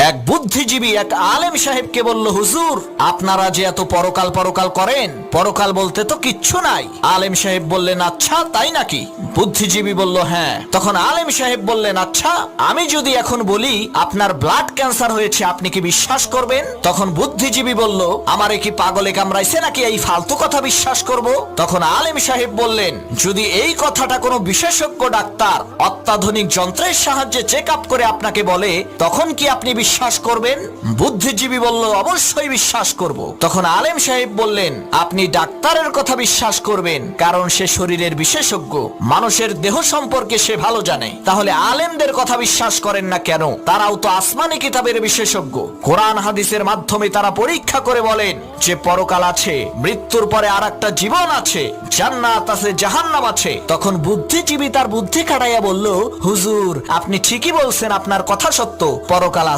এক বুদ্ধিজীবী এক আলেম সাহেবকে বলল, হুজুর আপনারা যে এত পরকাল পরকাল করেন, পরকাল বলতে তো কিচ্ছু নাই। আলেম সাহেব বললেন, আচ্ছা তাই নাকি? বুদ্ধিজীবী বলল, হ্যাঁ। তখন আলেম সাহেব বললেন, আচ্ছা আমি যদি এখন বলি আপনার ব্লাড ক্যান্সার হয়েছে, আপনি কি বিশ্বাস করবেন? তখন বুদ্ধিজীবী বলল, আমারে কি পাগলে কামড়াইছে নাকি এই ফালতু কথা বিশ্বাস করব? তখন আলেম সাহেব বললেন, যদি এই কথাটা কোনো বিশেষজ্ঞ ডাক্তার অত্যাধুনিক যন্ত্রের সাহায্যে চেক আপ করে আপনাকে বলে, তখন কি আপনি বিশ্বাস করবেন? বুদ্ধিজীবী বলল, অবশ্যই বিশ্বাস করব। তখন আলেম সাহেব বললেন, আপনি ডাক্তারের কথা বিশ্বাস করবেন কারণ সে শরীরের বিশেষজ্ঞ, মানুষের দেহ সম্পর্কে সে ভালো জানে। তাহলে আলেমদের কথা বিশ্বাস করেন না কেন? তারাও তো আসমানি কিতাবের বিশেষজ্ঞ। কোরআন হাদিসের মাধ্যমে তারা পরীক্ষা করে বলেন যে পরকাল আছে, মৃত্যুর পরে আর একটা জীবন আছে, জান্নাত আছে, জাহান্নাম আছে। তখন বুদ্ধিজীবী তার বুদ্ধি খাটাইয়া বলল, হুজুর আপনি ঠিকই বলছেন, আপনার কথা সত্য, পরকাল আছে।